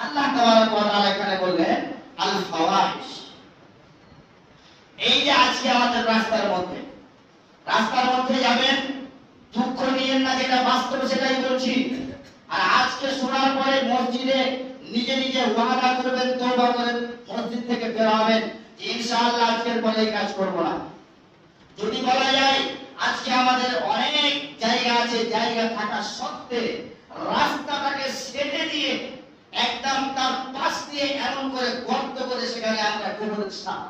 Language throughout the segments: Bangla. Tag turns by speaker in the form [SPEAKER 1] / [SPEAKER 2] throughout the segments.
[SPEAKER 1] আল্লাহ তাবারক ওয়া তাআলা এখানে বললেন আল ফাওয়াহিশ। এই যে আজকে আমাদের রাস্তার মধ্যে যাবেন, দুঃখ নিয়েন না, যেটা বাস্তব সেটাই বলছি। আর আজকে শোনার পরে মসজিদে নিজে নিজে ওয়াদা করবেন, তওবা করেন, মসজিদ থেকে বের হবেন যে ইনশাআল্লাহ আজকের পরে এই কাজ করব না। যদি বলা যায় আজকে আমাদের অনেক জায়গা আছে, জায়গা থাকা সত্ত্বে রাস্তাটাকে সেটে দিয়ে একদম তার পাশ দিয়ে এমন করে গর্ত করে সেখানে আমরা গোবরের সার।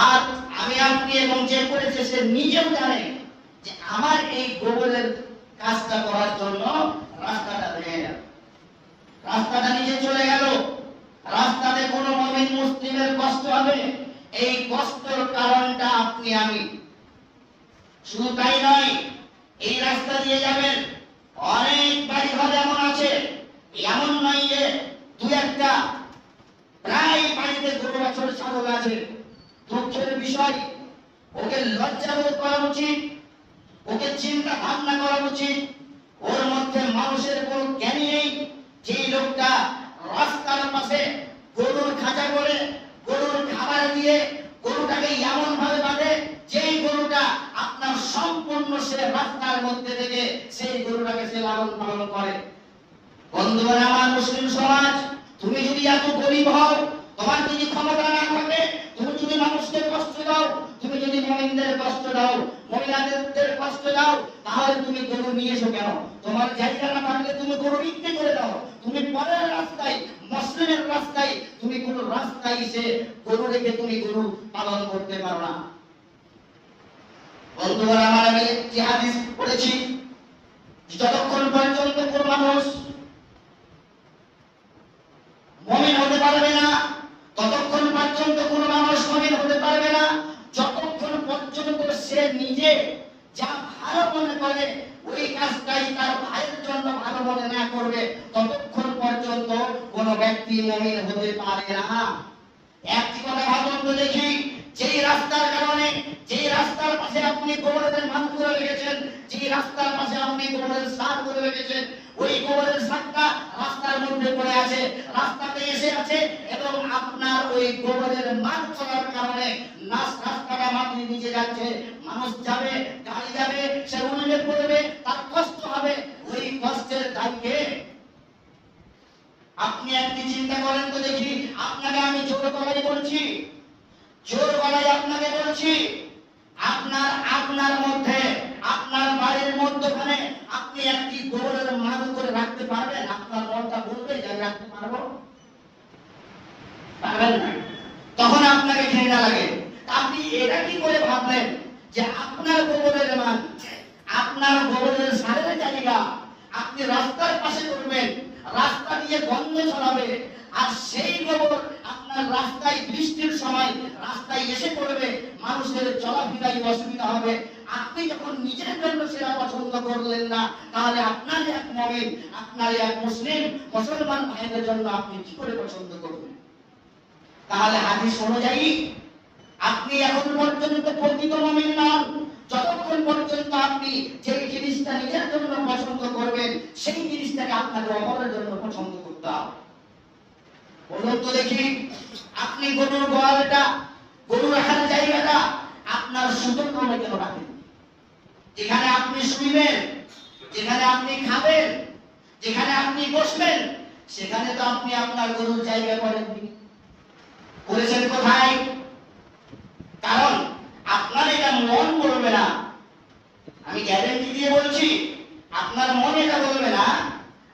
[SPEAKER 1] আর আমি আপনি এবং যে করেছে সে নিজেও জানে যে আমার এই গোবরের কাজটা করার জন্য রাস্তাটা ভেঙে গেল, রাস্তাটা নিচে চলে গেল, রাস্তাতে কোনো মুমিন মুসলিমের কষ্ট হবে। এই কষ্টের কারণটা আপনি আমি। শুধু তাই নয়, এই রাস্তা দিয়ে যাবেন, অনেক বাড়ি ঘর এমন আছে, এমন নয় যে দু একটা, প্রায় বাড়িতে গরু বাছুর ছাগল আছে। দুঃখের বিষয়, ওকে লজ্জাবোধ করা উচিত, ওকে চিন্তা ভাবনা করা উচিত। ওর মধ্যে মানুষের কোনো জ্ঞান নেই। যে লোকটা রাস্তার পাশে গরুর খাঁচা করে গরুর খাবার দিয়ে গরুটাকে এমন ভাবে বাঁধে যেই গরুটা আপনার সম্পূর্ণ সে রাস্তার মধ্যে থেকে সেই গরুটাকে সে লালন পালন করে। বন্ধুরা আমার মুসলিম সমাজ, তুমি যদি এত গরিব হও, তোমার যদি ক্ষমতা না থাকে, তুমি যদি মানুষকে কষ্ট দাও, তুমি যদি মুমিনদের কষ্ট দাও, মহিলাদের কষ্ট দাও, তাহলে তুমি গরু নিয়ে এসো কেন? তোমার জায়গা না থাকলে তুমি গরু বিক্রি করে দাও। তুমি পরের রাস্তায়, মুসলিমের রাস্তায়, তুমি কোন রাস্তায় এসে গরু রেখে তুমি গরু পালন করতে পারো না। বন্ধুরা আমার, আমি যে হাদিস পড়েছি, যতক্ষণ পর্যন্ত কোন মানুষ মুমিন হতে পারবে না, ততক্ষণ পর্যন্ত কোন মানুষ মুমিন হতে পারবে না, যতক্ষণ পর্যন্ত সে নিজে যা ভালো মনে করে ওই কাজটাই তার ভাইয়ের জন্য ভালো মনে না করবে, ততক্ষণ পর্যন্ত কোন ব্যক্তি মুমিন হতে পারে না। একটি কথা ভাবুন তো দেখি, যেই রাস্তার কারণে, যেই রাস্তার পাশে আপনি গোবরের মান করে রেখেছেন, যেই রাস্তার পাশে আপনি গোবরের সার করে রেখেছেন, ওই গোবরের সারটা রাস্তার মধ্যে পড়ে আছে, রাস্তাতে এসে আছে, এবং আপনার ওই গোবরের মান করার কারণে রাস্তাটা মাটির নিচে যাচ্ছে, মানুষ যাবে, গাড়ি যাবে, সে উল্টে পড়বে, তার কষ্ট হবে। ওই কষ্টের দায়কে আপনি একটি চিন্তা করেন তো দেখি। আপনাকে আমি জোর গলায় বলছি, জোর গলায় আপনাকে বলছি, আপনার মধ্যে, আপনার বাড়ির মধ্যখানে আপনি একটি গোবরের মান করে রাখতে পারবেন? আপনার মনটা বলবে যে আমি রাখতে পারবো? পারবেন না। তখন আপনাকে ঘৃণা লাগে। আপনি এটা কি করে ভাবলেন যে আপনার গোবরের মান, আপনার গোবরের সারের জায়গা আপনি রাস্তার পাশে করবেন, রাস্তা দিয়ে গন্ধ ছড়াবে, আর সেই গোবর আপনার রাস্তায় বৃষ্টির সময় রাস্তায় এসে পড়বে, মানুষের চলাফেরায় অসুবিধা হবে। আপনি যখন নিজের জন্য সেটা পছন্দ করলেন না, তাহলে আপনার এক মুমিন, আপনার এক মুসলিম মুসলমান ভাইদের জন্য আপনি কি করে পছন্দ করবেন? তাহলে হাদিস অনুযায়ী আপনি এখন পর্যন্ত প্রকৃত মুমিন নন যতক্ষণ পর্যন্ত আপনি যে জিনিসটা নিজের জন্য পছন্দ করবেন, সেই জিনিসটাকে আপনাকে অপরের জন্য পছন্দ করতে হবে। বলুন তো দেখি, আপনি গরুর গোয়ালটা, গরু রাখার জায়গাটা আপনার সুন্দর করে কেন রাখেন? যেখানে আপনি শুইবেন, যেখানে আপনি খাবেন, যেখানে আপনি বসবেন, সেখানে তো আপনি আপনার গরুর জায়গা করেননি। করেছেন কোথায়? কারণ আপনার এটা মন বলবে না, আমি গ্যারেন্টি দিয়ে বলছি, আপনার মন এটা বলবে না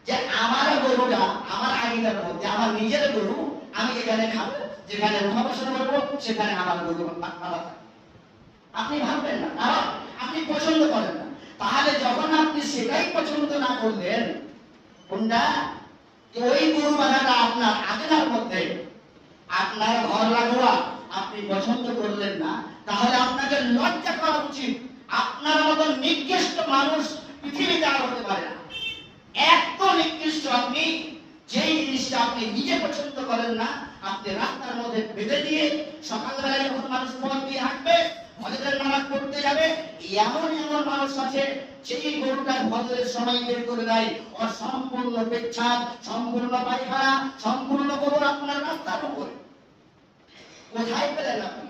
[SPEAKER 1] যে আমার গরুটা আমার আগিনার মধ্যে, আমার নিজের গরু, আমি যেখানে খাবো, যেখানে উঠা বসা করবো, সেখানে আমার গরু আলাদা। আপনি ভাববেন না, কারণ আপনি পছন্দ করেন না। তাহলে যখন আপনি সেটাই পছন্দ না করলেন, কোনটা? ওই গরু বাঁধাটা আপনার আগিনার মধ্যে, আপনার ঘর লাগোয়া, আপনি পছন্দ করলেন না, তাহলে আপনাকে লজ্জা করা উচিত। আপনার মতো নিকৃষ্ট মানুষ পৃথিবীতে আর হতে পারে না। এত নিকৃষ্ট আপনি, যেই জিনিসটা আপনি নিজে পছন্দ করেন না, আপনি রাস্তার মধ্যে বেঁধে দিয়ে সকালবেলায় যখন মানুষ পথ দিয়ে হাঁটবে, ফজরের নামাজ পড়তে যাবে, এমন এমন মানুষ আছে সেই গরুটা ফজরের সময় বের করে দেয়, ওর সম্পূর্ণ পেচ্ছাপ, সম্পূর্ণ পায়খানা, সম্পূর্ণ গোবর আপনার রাস্তার উপরে। কোথায় পেলেন আপনি?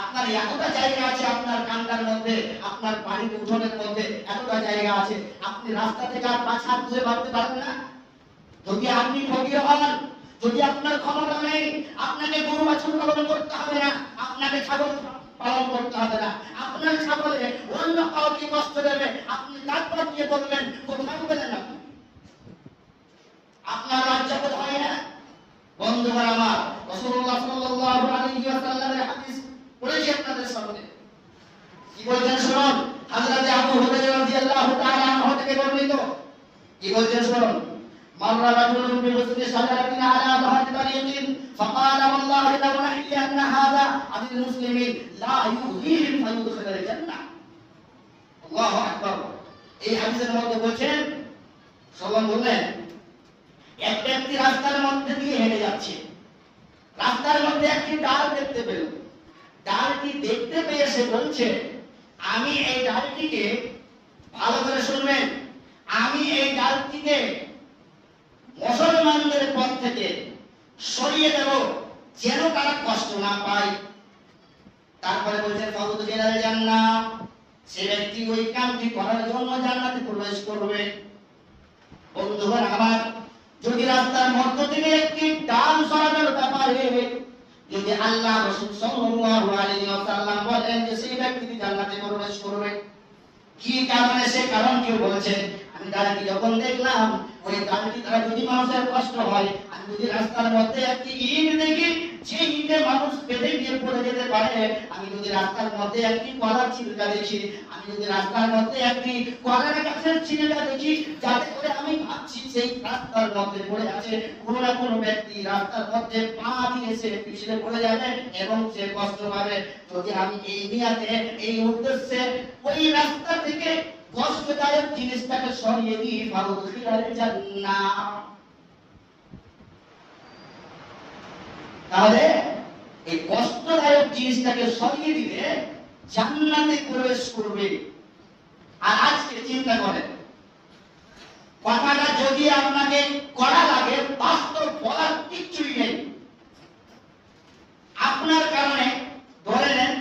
[SPEAKER 1] আপনার এতটা জায়গা আছে, আপনার কান্দার মধ্যে, আপনার বাড়ির উঠোনের মধ্যে এতটা জায়গা আছে, আপনি রাস্তা থেকে আর 5 হাত দূরে বাড়তে পারেন না? যদি আপনি ফকির হন, যদি আপনার ক্ষমতা নেই, আপনাকে গরু বাছুর পালন করতে হবে না, আপনাকে ছাগল পালন করতে হবে না, আপনার ছাগলে অন্য কাউকে কষ্ট দেবে, আপনি তারপর দিয়ে বলবেন কোথায় পেলেন আপনি? আপনার লজ্জা বোধ হয় না? বন্ধুরা আমার, রাসূলুল্লাহ সাল্লাল্লাহু আলাইহি ওয়াসাল্লামের হাদিস পড়েছি আপনাদের সামনে। কি বলছেন শুনুন। হযরত আবু হুরায়রা রাদিয়াল্লাহু তাআলা আনহু থেকে বর্ণিত। কি বলছেন শুনুন। মাররা রাজুলুন বিগসলি শাজারাতিন আলা যাহরি তারিকিন ফাকালা ওয়াল্লাহি লাউ নাহইয়ান্না হাযা আনিল মুসলিমিন লা ইউযিহিম ফায়ুদখিলুল জান্নাহ। আল্লাহু আকবার। এই হাদিসের মধ্যে বলছেন, সাল্লাল্লাহু বললেন, এক ব্যক্তি রাস্তার মধ্যে দিয়ে হেঁটে যাচ্ছে, রাস্তার মধ্যে একটি ডাল দেখতে পেল। ডালটি দেখতে পেয়ে সে বলছে, আমি এই ডালটিকে, ভালো করে শুনবেন, আমি এই ডালটিকে মুসলমানদের পথ থেকে সরিয়ে দেব, যেন তারা কষ্ট না পায়। তারপরে বলছেন ফাউদখিলাল জান্নাহ, সে ব্যক্তি ওই কাজটি করার জন্য জান্নাতে প্রবেশ করবে। বন্ধুগণ আমার, যদি রাস্তার মধ্য থেকে একটি ডাল সরানোর ব্যাপারে যদি আল্লাহ রাসূল সাল্লাল্লাহু আলাইহি ওয়াসাল্লাম বলেন যে সেই ব্যক্তি জান্নাতে প্রবেশ করবে, কি কারণে সে কারণ কেউ বলেছেন, আমি ডালটি যখন দেখলাম, ওই ডালটি দ্বারা যদি মানুষের কষ্ট হয়, আমি যদি রাস্তার মধ্যে একটি ইট দেখি, যে ইটে মানুষ বেঁধে গিয়ে পড়ে যেতে পারে, আমি যদি রাস্তার মধ্যে একটি কলার ছিলকা দেখি, আমি যদি রাস্তার মধ্যে একটি কলার গাছের ছিলকা দেখি, যাতে করে আমি ভাবছি সেই রাস্তার মধ্যে পড়ে আছে, কোনো না কোনো ব্যক্তি রাস্তার মধ্যে পা দিয়েছে, পিছলে পড়ে যাবে এবং সে কষ্ট পাবে, যদি আমি এই নিয়াতে, এই উদ্দেশ্যে ওই রাস্তা থেকে কষ্টদায়ক জিনিসটাকে সরিয়ে দিই, ফাউদখিলাল জান্নাহ, তাহলে এই কষ্টদায়ক জিনিসটাকে সরিয়ে দিলে জান্নাতে প্রবেশ করবে। আর আজকে চিন্তা করেন, কথাটা যদি আপনাকে কড়া লাগে, বাস্তব বলার কিছুই নেই। আপনার কারণে ধরে নেন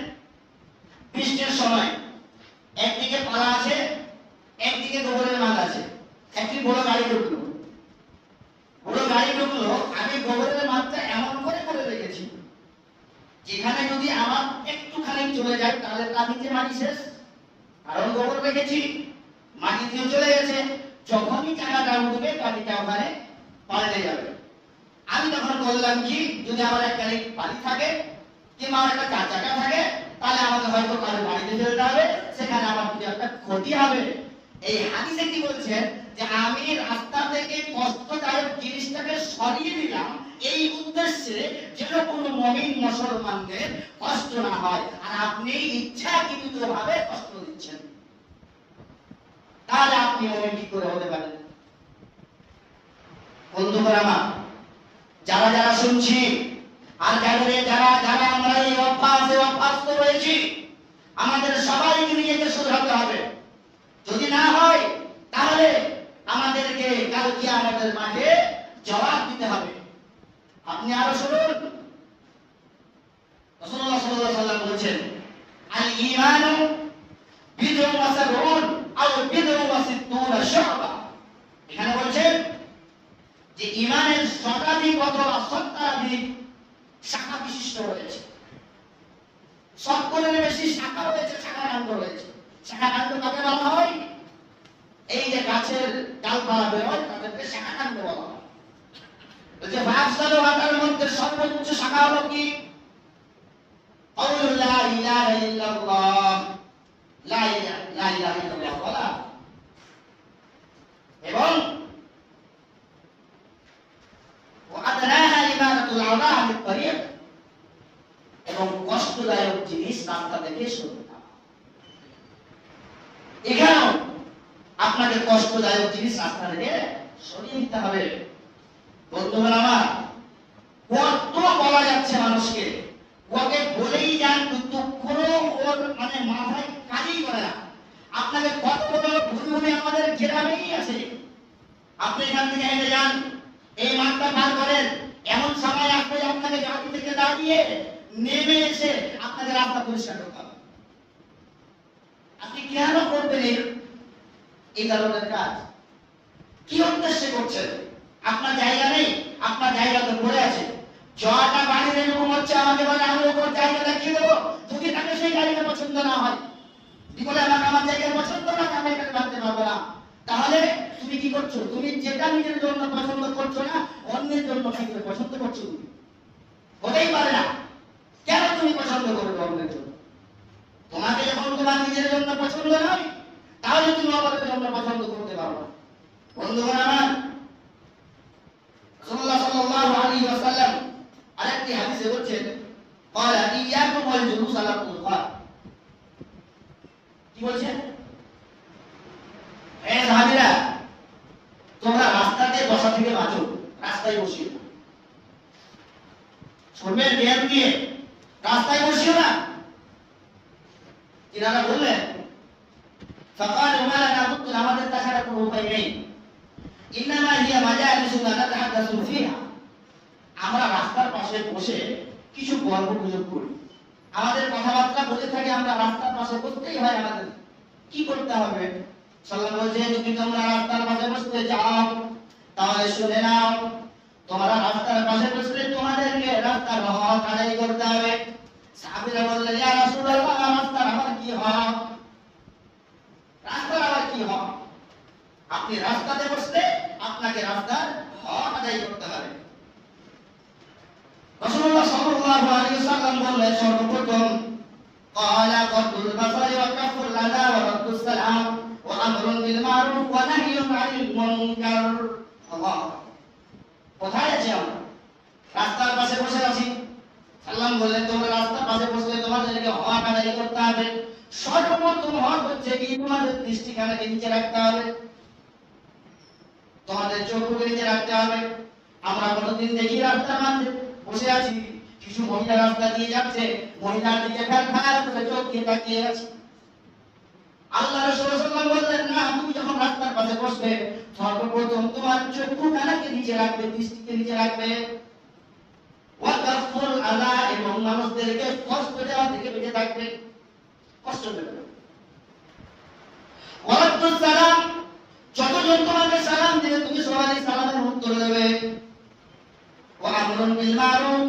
[SPEAKER 1] বৃষ্টির সময় একদিকে পালা আছে, একদিকে গোবরের মাঠ আছে, একটি বড় গাড়ি ঢুকলো, আমি গোবরের মাঠটা এমন করে করে রেখেছি যেখানে যদি আমার একটুখানি চলে যায় তাহলে তার নিচে মাটি শেষ, কারণ গোবর রেখেছি, মাটি দিয়ে চলে গেছে, যখনই চাকাটা উঠবে গাড়িটা ওখানে পাল্টে যাবে। আমি তখন বললাম কি, যদি আমার একটা বাড়ি থাকে কিংবা আমার একটা 4 চাকা থাকে, তাহলে আমাকে হয়তো কারো বাড়িতে ফেলতে হবে, সেখানে আমার কিছু একটা ক্ষতি হবে। এই হাদিসে কি বলছে যে আমি রাস্তা থেকে কষ্টদায়ক জিনিসটাকে সরিয়ে দিলাম এই উদ্দেশ্যে যেন কোনো মুমিন মুসলমানদের কষ্ট না হয়, আর আপনি ইচ্ছাকৃতভাবে কষ্ট দিচ্ছেন, তাহলে আপনি মুমিন কি করে হতে পারেন? বন্ধুরা আমার, যারা যারা শুনছি আর যারা আমরা এই অভ্যাস্ত রয়েছি, আমাদের সবাইকে নিজেকে শুধরাতে হবে। যদি না হয় তাহলে আমাদেরকে কাল কিয়ামতের মাঠে জবাব দিতে হবে। আপনি আরো শুনুন, রাসূলুল্লাহ সাল্লাল্লাহু আলাইহি ওয়াসাল্লাম বলেছেন, আল ঈমানু বিদউন ওয়া সাবউন আও বিদউন ওয়া সিত্তুনা শু'বা। এখানে বলছেন যে ঈমানের শতাধিক অথবা 70 শাখা বিশিষ্ট রয়েছে, 70 বেশি শাখা রয়েছে, শাখা কাণ্ড রয়েছে। শাখা কাণ্ড কাকে বলা হয়? এই যে গাছের ডালপালা বের হয় তাদেরকে শাখা কাণ্ড বলা হয়। যে ফাফসাদু হাতার মধ্যে সর্বোচ্চ শাখা হলো কি? কাউলু লা ইলাহা ইল্লাল্লাহ, লা ইলাহা ইল্লাল্লাহ বলা, এবং ওয়াদানাহা ইমানাতুল আযা আনিত তারিক, এবং কষ্টদায়ক জিনিস রাস্তা থেকে সরিয়ে দাও। এখানেও আপনাকে কষ্টদায়ক জিনিস রাস্তা থেকে সরিয়ে নিতে হবে। বন্ধুরা আমার, কত বলা যাচ্ছে মানুষকে, ওকে বলেই যান, কিন্তু কোনো ওর মানে মাথায় কাজই করে না। আপনাকে কত বড় ভুল আমাদের গ্রামেই আছে। আপনি এখান থেকে হেঁটে যান, এই মাঠটা পার করেন, এমন সময় আসবে আপনাকে গাড়ি থেকে দাঁড়িয়ে নেমে এসে আপনাকে রাস্তা পরিষ্কার করতে হবে। আপনি কেন করবেন এই ধরনের কাজ? কি উদ্দেশ্যে করছেন? আপনার জায়গা নেই, আপনার জায়গা তো পড়ে আছে। জয়টা বাড়ির এরকম হচ্ছে, আমাকে বলে আমি ওপর জায়গা দেখিয়ে দেবো, যদি তাকে সেই জায়গা পছন্দ না হয়, বলে আমাকে আমার জায়গা পছন্দ না, আমি এখানে ভাবতে পারবো না। তাহলে তুমি কি করছো? তুমি যেটা নিজের জন্য পছন্দ করছো না, অন্যের জন্য পছন্দ করছো। হতেই পারে না। কেন তুমি পছন্দ করবে অন্যের জন্য? তোমাকে যখন তোমার নিজের জন্য পছন্দ নয়, তাহলে তুমি অপরের জন্য পছন্দ করতে পারো না। বন্ধুগণ আমার, রাসূলুল্লাহ সাল্লাল্লাহু আলাইহি ওয়াসাল্লাম আরেকটি হাদিসে বলেছেন, قال إياكم والجلوس على الطرقات। কি বলছেন? হে সাহাবীরা, তোমরা রাস্তাতে বসা থেকে বাঁচো, রাস্তায় বসিও না। শুনবেন ধ্যান দিয়ে, রাস্তায় বসিও না। তিনারা বললেন, فقال ما لنا بد، আমাদের তাছাড়া কোনো উপায় নেই। ইন্নামা হিয়া মাজালিসুনা নাতাহাদাসু ফিহা, আমরা রাস্তার পাশে বসে কিছু গল্প গুজব করি, আমাদের কথাবার্তা বলে থাকি, আমরা রাস্তার পাশে বসতেই হয়। আমাদের কি করতে হবে? সাল্লাল্লাহু আলাইহি ওয়াসাল্লাম, যদি তোমরা রাস্তার পাশে বসতে চাও তাহলে শুনে নাও, তোমরা রাস্তার পাশে বসলে তোমাদেরকে রাস্তার হক আদায় করতে হবে। সাহাবীরা বললেন, ইয়া রাসূলুল্লাহ, রাস্তার আবার কি হক? রাস্তার আবার কি হক? আপনি রাস্তাতে বসলে আপনাকে রাস্তার হক আদায় করতে হবে। রাসূলুল্লাহ সাল্লাল্লাহু আলাইহি ওয়াসাল্লাম বললেন, সর্বপ্রথম قال غض البصر وكف الأذى ورد السلام وأمر بالمعروف ونهي عن المنكر। আল্লাহ, কোথায় আছি আমরা? রাস্তার পাশে বসে আছি। সাল্লাম বললেন, তোমরা রাস্তার পাশে বসলে তোমাদেরকে হক আদায় করতে হবে। সর্বপ্রথম হক হচ্ছে কি, তোমাদের দৃষ্টিখানাকে নিচে রাখতে হবে, তোমাদের চোখকে নিচে রাখতে হবে। আমরা কতদিন দেখি রাস্তার মাঝে বসে আছি, কিছু মহিলা রাস্তা দিয়ে যাচ্ছে, মহিলার দিকে ফ্যাল করে চোখ দিয়ে তাকিয়ে আছে। আল্লাহ রাসূল সাল্লাল্লাহু আলাইহি ওয়াসাল্লাম বললেন, না, তুমি যখন রাস্তার পাশে বসবে সর্বপ্রথম তোমার চোখখানাকে নিচে রাখবে, দৃষ্টিকে নিচে রাখবে। ওয়া কাফুল আযা, এবং মানুষদেরকে কষ্ট দেওয়া থেকে বেঁচে থাকবে, কষ্ট দেবে। ওয়া রাদ্দুস সালাম, যতজন তোমাকে সালাম দিবে তুমি সবারই সালামের উত্তর দেবে। ওয়া আমরুন বিল মারুফ,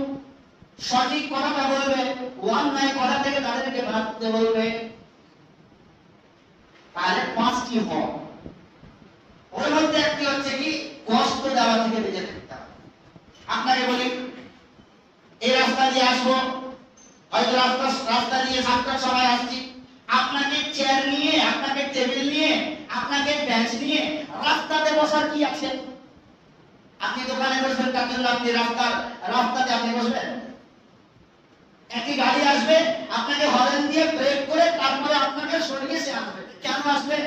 [SPEAKER 1] সঠিক কথাটা বলবে, অন্যায় কথা থেকে তাদেরকে বাঁচতে বলবে। তাহলে পাঁচটি হক, ওর মধ্যে একটি হচ্ছে কি, কষ্ট দেওয়া থেকে বেঁচে থাকতে হবে। আপনাকে বলি, এই রাস্তা দিয়ে আসবো, হয়তো রাস্তা দিয়ে 7টার সময় আসছি, আপনাকে চেয়ার নিয়ে, আপনাকে টেবিল নিয়ে, আপনাকে বেঞ্চ নিয়ে রাস্তাতে বসার কি আছে? আপনি দোকানে বসবেন, তার জন্য আপনি রাস্তাতে আপনি বসবেন? একটি গাড়ি আসবে, আপনাকে হর্ন দিয়ে ব্রেক করে তারপরে আপনাকে সরিয়ে সে আসবে। কেন আসবে?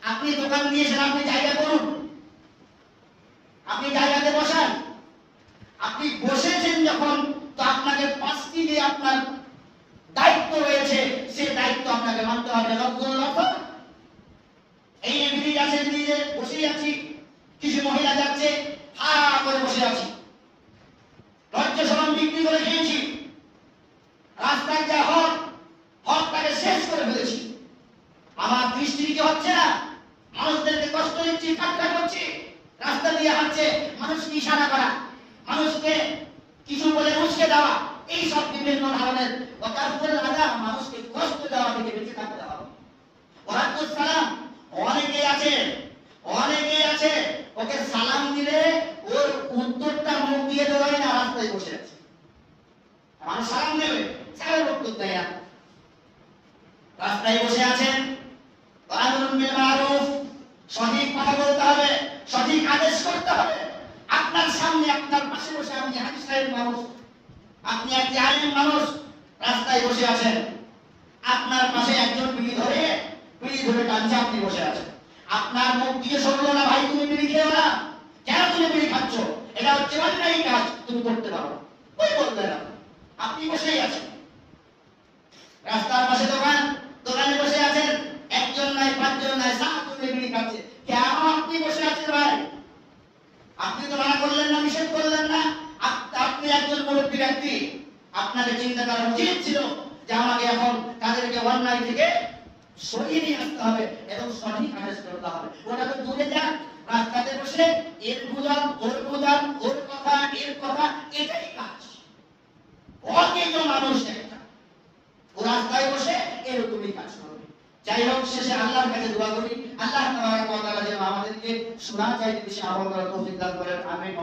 [SPEAKER 1] আপনি দোকান দিয়েছেন, আপনি জায়গা করুন, আপনি জায়গাতে বসান। আপনি বসেছেন যখন, তো আপনাকে 5টি যে আপনার দায়িত্ব রয়েছে, সেই দায়িত্ব আপনাকে মানতে হবে। এই ব্রিজ আছে, ব্রিজে বসে আছি, কিছু মহিলা যাচ্ছে, হা করে বসে আছি, লজ্জা শরম বিক্রি করে খেয়েছি, রাস্তায় যা হকটাকে শেষ করে ফেলেছি। আমার দৃষ্টি কি হচ্ছে না, মানুষদেরকে কষ্ট দিচ্ছি, ঠাট্টা করছি, রাস্তা দিয়ে হাঁটছে, মানুষকে ইশারা করা, মানুষকে কিছু বলে উস্কে দেওয়া, এই সব বিভিন্ন ধরনের মানুষকে কষ্ট দেওয়া থেকে বেঁচে থাকতে হবে। ওয়ালাইকুম সালাম, অনেকেই আছে ওকে সালাম দিলে ওর উত্তরটা মুখ দিয়ে দেওয়াই না, রাস্তায় বসে আছে, মানুষ সালাম দেবে, সালামের উত্তর দেয় না, রাস্তায় বসে আছেন। আমরুন বিল মারুফ, সঠিক কথা বলতে হবে, সঠিক আদেশ করতে হবে। আপনার সামনে, আপনার পাশে বসে আপনি হাজি সাহেব মানুষ, আপনি একটি আলেম মানুষ, রাস্তায় বসে আছেন, আপনার পাশে একজন বিড়ি ধরে টানছে, আপনি বসে আছেন, আপনার মুখ দিয়ে শুনলো না, ভাই তুমি বিড়ি খেও না, কেন তুমি বিড়ি খাচ্ছ, এটা হচ্ছে অন্যায় কাজ, তুমি করতে পারো, ওই বলবে না, আপনি বসেই আছেন, রাস্তার পাশে দোকান, দোকানে বসে আছেন, একজন নাই, পাঁচজন নাই, সাতজন বিড়ি খাচ্ছে, কেন আপনি বসে আছেন ভাই? আপনি তো মানা করলেন না, নিষেধ করলেন না। আপনি একজন মুরব্বী ব্যক্তি, আপনাকে চিন্তা করা উচিত ছিল যে আমাকে এখন তাদেরকে অন্যায় থেকে সরিয়ে নিয়ে আসতে হবে এবং সঠিক আদেশ করতে হবে। ওটা তো দূরে যান, রাস্তাতে বসে এর বুঝান, ওর বুঝান, ওর কথা, এর কথা, এটাই কাজ। অকেজ মানুষ একটা, ও রাস্তায় বসে এরকমই কাজ করবে। যাই হোক, শেষে আল্লাহর কাছে দোয়া করি, আল্লাহ তাবারক ওয়া তাআলা যেন আমাদেরকে শোনা চাইতে বেশি আমল করার তৌফিক দান করেন। আমিন।